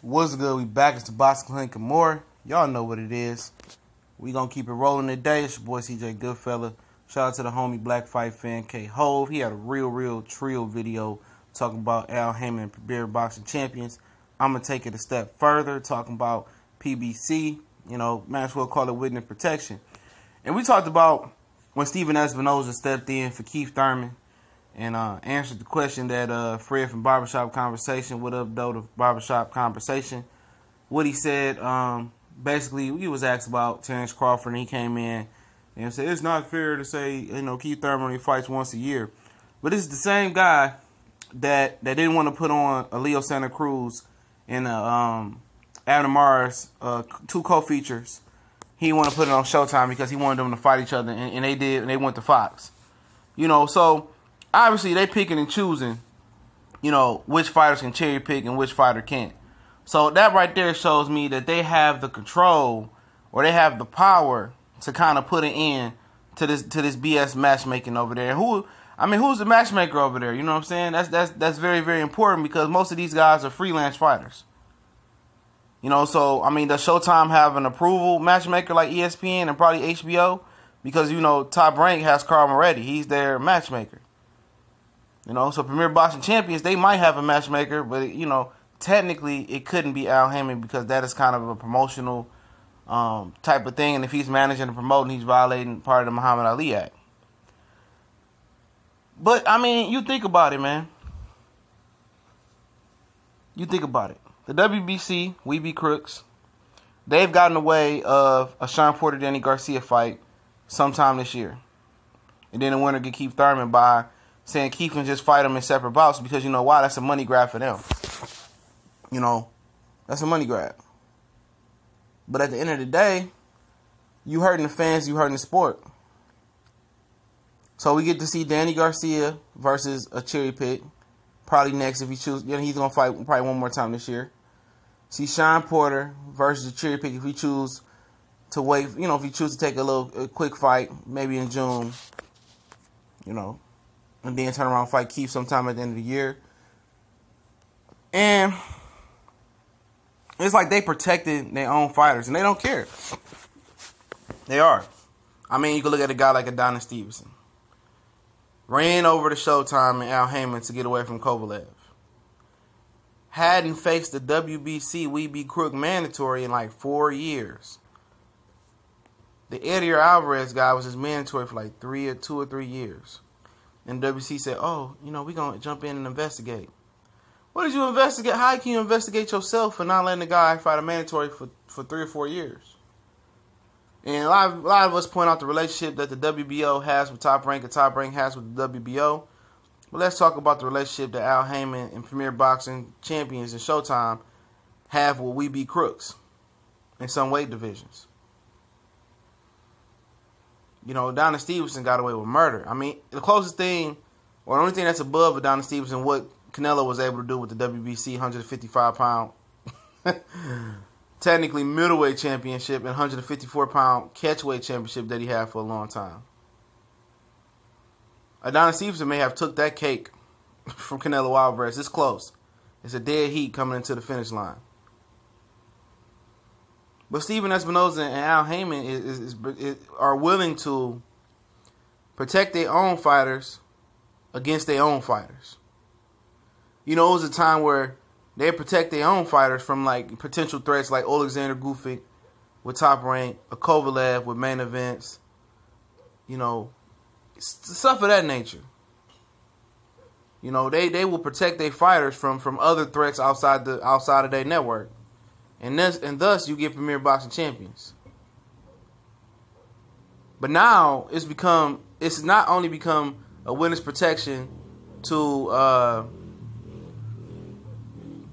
What's good? We back. It's the Boxing Clinic and more. Y'all know what it is. We gonna keep it rolling today. It's your boy CJ Goodfella. Shout out to the homie Black Fight Fan POV. He had a real trill video talking about Al Haymon and Premier Boxing Champions. I'm gonna take it a step further, talking about PBC. Might as well call it witness protection. And we talked about when Stephen Espinoza stepped in for Keith Thurman and answered the question that Fred from Barbershop Conversation, what up, though, the Barbershop Conversation, what he said, basically, he was asked about Terrence Crawford, and he came in and said, it's not fair to say, Keith Thurman only fights once a year. But this is the same guy that didn't want to put on a Leo Santa Cruz and Adam Mars, two co-features. He didn't want to put it on Showtime because he wanted them to fight each other, and they did, and they went to Fox. So obviously they picking and choosing, which fighters can cherry pick and which fighter can't. So that right there shows me that they have the control or they have the power to kind of put an end to this BS matchmaking over there. Who's the matchmaker over there? You know what I'm saying? That's very important because most of these guys are freelance fighters. Does Showtime have an approval matchmaker like ESPN and probably HBO? Because, Top Rank has Carl Moretti. He's their matchmaker. So Premier Boxing Champions, they might have a matchmaker, but, technically it couldn't be Al Haymon because that is kind of a promotional type of thing. And if he's managing and promoting, he's violating part of the Muhammad Ali Act. But, you think about it, man. You think about it. The WBC, We Be Crooks, they've gotten away of a Sean Porter-Danny Garcia fight sometime this year. And then the winner get Keith Thurman by saying Keith can just fight him in separate bouts because you know why? That's a money grab for them. That's a money grab. But at the end of the day, you hurting the fans, you hurting the sport. So we get to see Danny Garcia versus a cherry pick. Probably next if he chooses. He's going to fight probably one more time this year. See Sean Porter versus a cherry pick if he chooses to wait. If he chooses to take a quick fight, maybe in June. And then turn around and fight Keith sometime at the end of the year. And it's like they protected their own fighters, and they don't care. They are. You can look at a guy like Adonis Stevenson. Ran over to Showtime and Al Haymon to get away from Kovalev. Hadn't faced the WBC We Be Crook mandatory in like 4 years. The Eddie Alvarez guy was his mandatory for like 2 or 3 years. And WBC said, we're going to jump in and investigate. What did you investigate? How can you investigate yourself for not letting the guy fight a mandatory for 3 or 4 years? And a lot of us point out the relationship that the WBO has with Top Rank and Top Rank has with the WBO. But let's talk about the relationship that Al Haymon and Premier Boxing Champions and Showtime have with We Be Crooks in some weight divisions. Adonis Stevenson got away with murder. The closest thing, or the only thing that's above Adonis Stevenson, what Canelo was able to do with the WBC 155-pound, technically middleweight championship, and 154-pound catchweight championship that he had for a long time. Adonis Stevenson may have took that cake from Canelo Alvarez. It's close. It's a dead heat coming into the finish line. But Stephen Espinoza and Al Haymon are willing to protect their own fighters against their own fighters. It was a time where they protect their own fighters from like potential threats like Alexander Gufik with Top Rank, a Kovalev with main events, stuff of that nature. They will protect their fighters from other threats outside of their network. And thus you get Premier Boxing Champions. But now it's not only become a witness protection to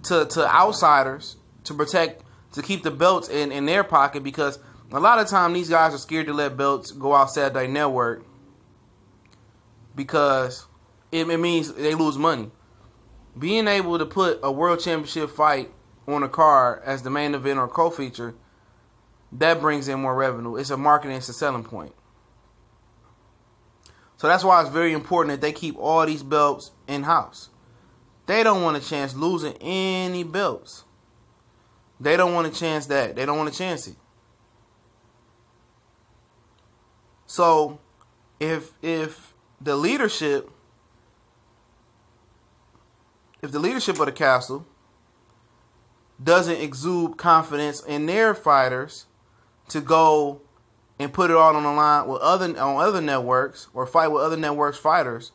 outsiders, to keep the belts in their pocket, because a lot of time these guys are scared to let belts go outside their network because it means they lose money. Being able to put a world championship fight on a card as the main event or co-feature, that brings in more revenue. It's a marketing, it's a selling point. So that's why it's very important that they keep all these belts in-house. They don't want a chance losing any belts. They don't want to chance that. They don't want to chance it. So if the leadership of the castle doesn't exude confidence in their fighters to go and put it all on the line with other networks or fight with other networks fighters,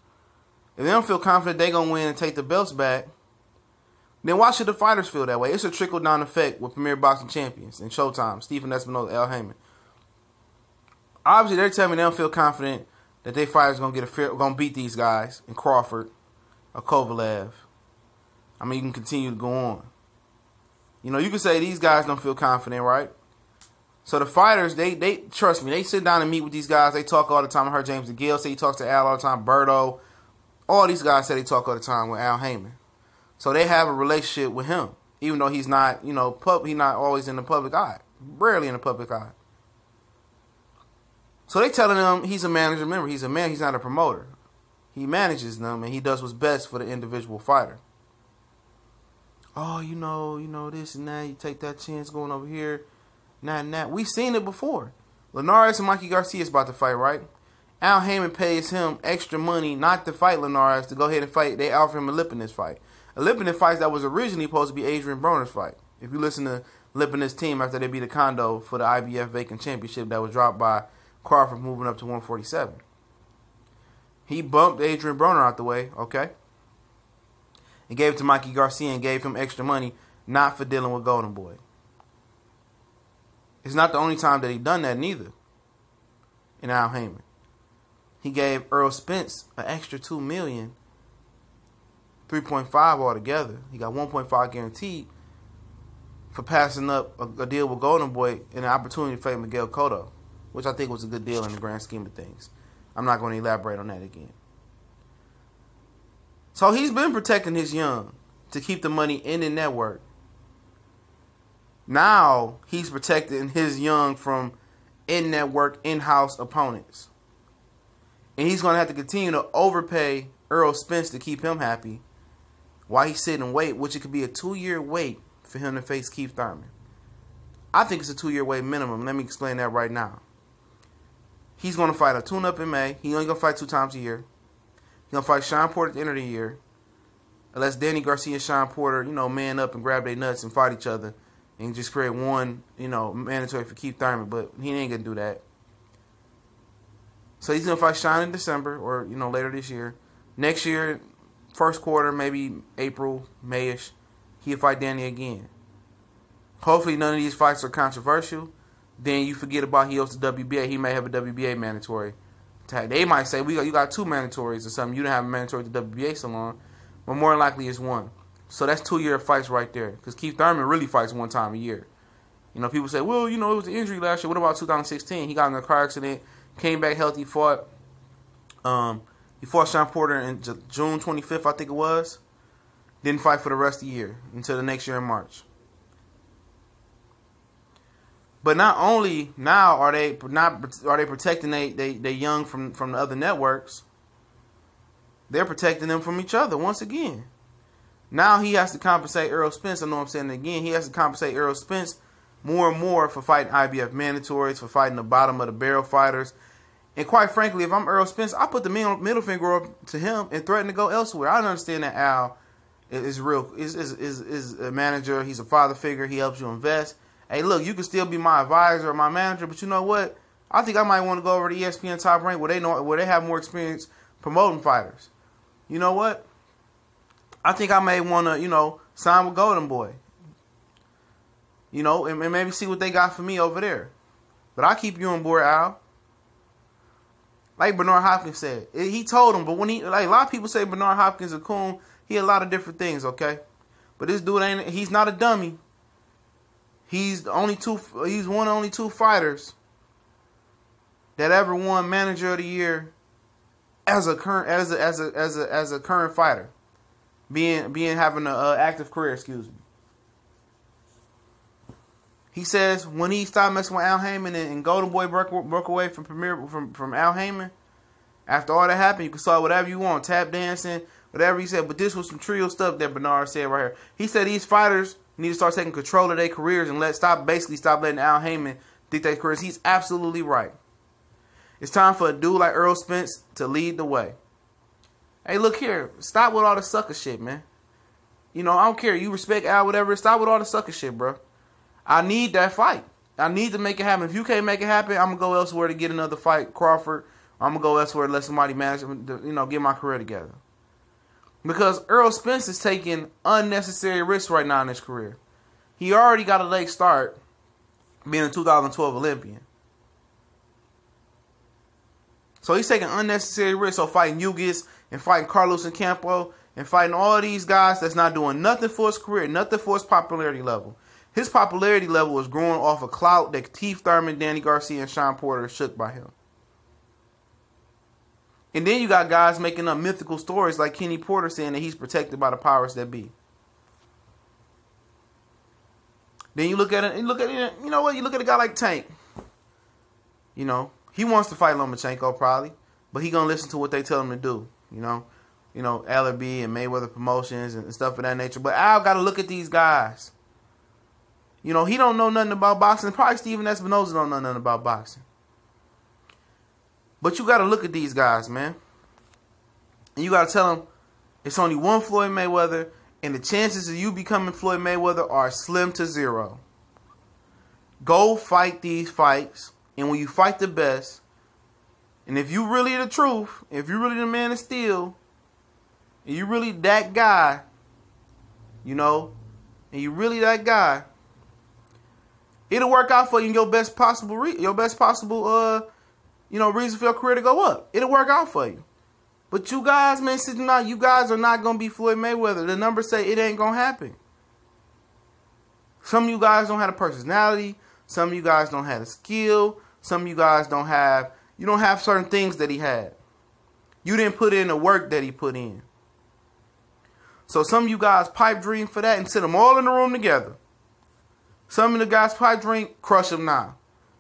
if they don't feel confident they're gonna win and take the belts back, then why should the fighters feel that way? It's a trickle down effect with Premier Boxing Champions and Showtime, Stephen Espinosa, Al Heyman. Obviously, they're telling me they don't feel confident that their fighters gonna beat these guys in Crawford or Kovalev. I mean, you can continue to go on. You know, you can say these guys don't feel confident, right? So the fighters, they trust me. They sit down and meet with these guys. They talk all the time. I heard James DeGale say he talks to Al all the time. Berto. All these guys say they talk all the time with Al Heyman. So they have a relationship with him, even though he's not, he's not always in the public eye. Rarely in the public eye. So they telling him he's a manager. Remember, he's a man. He's not a promoter. He manages them, and he does what's best for the individual fighter. Oh, you know this and that. You take that chance going over here. That. We've seen it before. Linares and Mikey Garcia is about to fight, right? Al Heyman pays him extra money not to fight Linares, to go ahead and fight. They offer him a Lipinus fight. A Lipinus fight that was originally supposed to be Adrian Broner's fight. If you listen to Lipinus' team after they beat the Kondo for the IBF Vacant Championship that was dropped by Crawford moving up to 147. He bumped Adrian Broner out the way, okay? And gave it to Mikey Garcia and gave him extra money, not for dealing with Golden Boy. It's not the only time that he done that neither. In Al Heyman. He gave Earl Spence an extra $2 million, 3.5 altogether. He got 1.5 guaranteed for passing up a deal with Golden Boy and an opportunity to fight Miguel Cotto, which I think was a good deal in the grand scheme of things. I'm not going to elaborate on that again. So he's been protecting his young to keep the money in the network. Now he's protecting his young from in-network, in-house opponents. And he's going to have to continue to overpay Earl Spence to keep him happy while he's sitting and wait, which it could be a 2-year wait for him to face Keith Thurman. I think it's a 2-year wait minimum. Let me explain that right now. He's going to fight a tune-up in May. He's only going to fight 2 times a year. He's going to fight Sean Porter at the end of the year. Unless Danny Garcia and Sean Porter, man up and grab their nuts and fight each other and just create one, mandatory for Keith Thurman. But he ain't going to do that. So he's going to fight Sean in December or, later this year. Next year, first quarter, maybe April, May-ish, he'll fight Danny again. Hopefully none of these fights are controversial. Then you forget about he owes the WBA. He may have a WBA mandatory tag. They might say, you got 2 mandatories or something. You didn't have a mandatory to WBA so long. But more than likely it's 1. So that's 2-year fights right there. Because Keith Thurman really fights 1 time a year. People say, well, it was an injury last year. What about 2016? He got in a car accident, came back healthy, fought. He fought Sean Porter in June 25th, I think it was. Didn't fight for the rest of the year until the next year in March. But not only now are they protecting they young from the other networks, they're protecting them from each other once again. Now he has to compensate Earl Spence. I know I'm saying it again. He has to compensate Earl Spence more and more for fighting IBF mandatories, for fighting the bottom of the barrel fighters. And quite frankly, if I'm Earl Spence, I put the middle finger up to him and threaten to go elsewhere. I understand that Al is a manager. He's a father figure. He helps you invest. Hey, look, you can still be my advisor or my manager, but you know what? I think I might want to go over to ESPN Top Rank where they have more experience promoting fighters. You know what? I think I may want to, sign with Golden Boy. And maybe see what they got for me over there. But I'll keep you on board, Al. Like Bernard Hopkins said. He told him, but when a lot of people say Bernard Hopkins is a coon, he a lot of different things, okay? But this dude he's not a dummy. He's one of only 2 fighters that ever won Manager of the Year as a current fighter, having an active career. Excuse me. He says when he stopped messing with Al Heyman and Golden Boy broke away from Al Heyman, after all that happened, you can saw whatever you want, tap dancing, whatever he said. But this was some trio stuff that Bernard said right here. He said these fighters, need to start taking control of their careers and stop letting Al Heyman dictate careers. He's absolutely right. It's time for a dude like Earl Spence to lead the way. Hey, look here. Stop with all the sucker shit, man. You know, I don't care. You respect Al, whatever. Stop with all the sucker shit, bro. I need that fight. I need to make it happen. If you can't make it happen, I'm going to go elsewhere to get another fight, Crawford. I'm going to go elsewhere to let somebody manage, get my career together. Because Earl Spence is taking unnecessary risks right now in his career. He already got a late start being a 2012 Olympian. So he's taking unnecessary risks. So fighting Yugas and fighting Carlos and Campo and fighting all these guys that's not doing nothing for his career, nothing for his popularity level. His popularity level is growing off a clout that Keith Thurman, Danny Garcia, and Sean Porter are shook by him. And then you got guys making up mythical stories like Kenny Porter saying that he's protected by the powers that be. Then you look at it, you know what? You look at a guy like Tank. You know, he wants to fight Lomachenko probably, but he gonna listen to what they tell him to do. You know, LRB and Mayweather Promotions and stuff of that nature. But Al got to look at these guys. You know, he don't know nothing about boxing. Probably Steven Espinoza don't know nothing about boxing. But you got to look at these guys, man. And you got to tell them it's only one Floyd Mayweather, and the chances of you becoming Floyd Mayweather are slim to zero. Go fight these fights, and when you fight the best, and if you really the truth, if you really the man of steel, and you really that guy, you know, and you really that guy, it'll work out for you in your best possible, reason for your career to go up. It'll work out for you. But you guys, man, you guys are not going to be Floyd Mayweather. The numbers say it ain't going to happen. Some of you guys don't have a personality. Some of you guys don't have the skill. Some of you guys don't have certain things that he had. You didn't put in the work that he put in. So some of you guys pipe dream for that and sit them all in the room together. Some of the guys pipe dream, crush them now.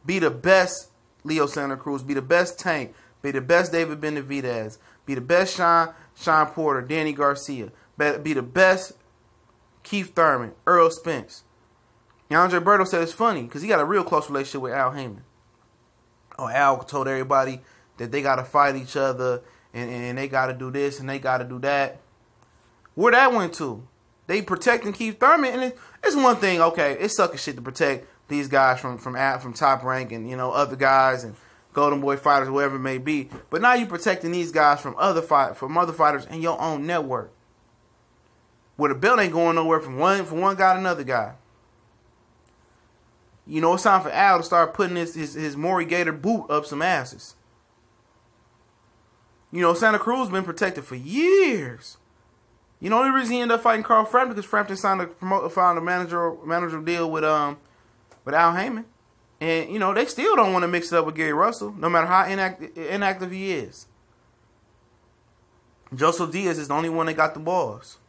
Be the best Leo Santa Cruz. Be the best Tank. Be the best David Benavidez. Be the best Sean Porter, Danny Garcia. Be the best Keith Thurman, Earl Spence. And Andre Berto said it's funny because he got a real close relationship with Al Heyman. Oh, Al told everybody that they got to fight each other and they got to do this and they got to do that. Where that went to? They protecting Keith Thurman, and it's one thing. Okay, it's sucker shit to protect these guys from Top Rank and other guys and Golden Boy fighters, whoever it may be. But now you're protecting these guys from other fighters in your own network, where the belt ain't going nowhere from one guy to another guy. You know, it's time for Al to start putting his Maury Gator boot up some asses. You know, Santa Cruz been protected for years. You know, the only reason he ended up fighting Carl Frampton because Frampton signed a manager deal with Al Heyman. And, they still don't want to mix it up with Gary Russell, no matter how inactive he is. Joseph Diaz is the only one that got the balls.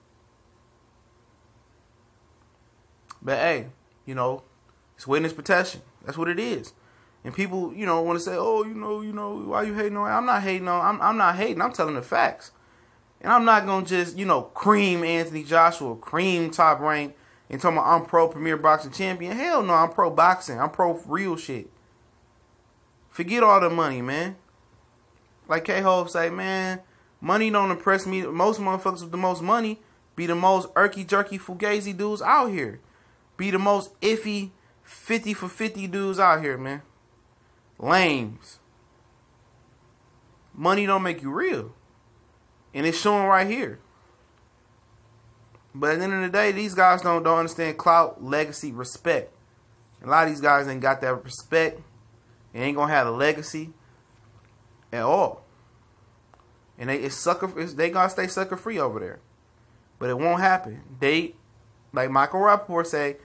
But, hey, it's witness protection. That's what it is. And people, want to say, oh, why you hating on it? I'm not hating on I'm not hating. I'm telling the facts. And I'm not going to just, cream Anthony Joshua, cream Top Rank, and talking about I'm pro premier boxing champion. Hell no, I'm pro boxing. I'm pro real shit. Forget all the money, man. Like K-Hove say, man, money don't impress me. Most motherfuckers with the most money be the most irky-jerky fugazi dudes out here. Be the most iffy 50 for 50 dudes out here, man. Lames. Money don't make you real. And it's showing right here. But at the end of the day, these guys don't understand clout, legacy, respect. A lot of these guys ain't got that respect. And ain't going to have a legacy at all. And they going to stay sucker free over there. But it won't happen. They, like Michael Rappaport say,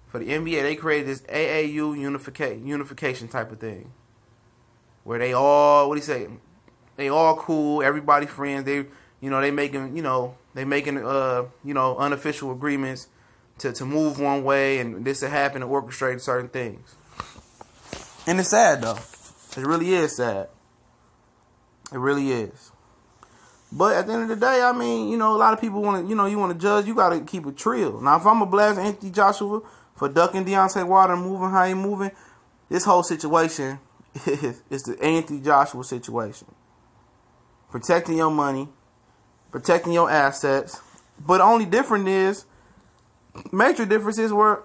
for the NBA, they created this AAU unification type of thing. Where they all, what do you say? They all cool, everybody friends. They making unofficial agreements to move one way and this to happen and orchestrate certain things. And it's sad though. It really is sad. It really is. But at the end of the day, I mean, you know, a lot of people want to, you know, you want to judge. You got to keep it trill. Now, if I'm going to blast Anthony Joshua for ducking Deontay Wilder and moving how he moving, this whole situation is the Anthony Joshua situation. Protecting your money, protecting your assets. But the only difference is, major difference is where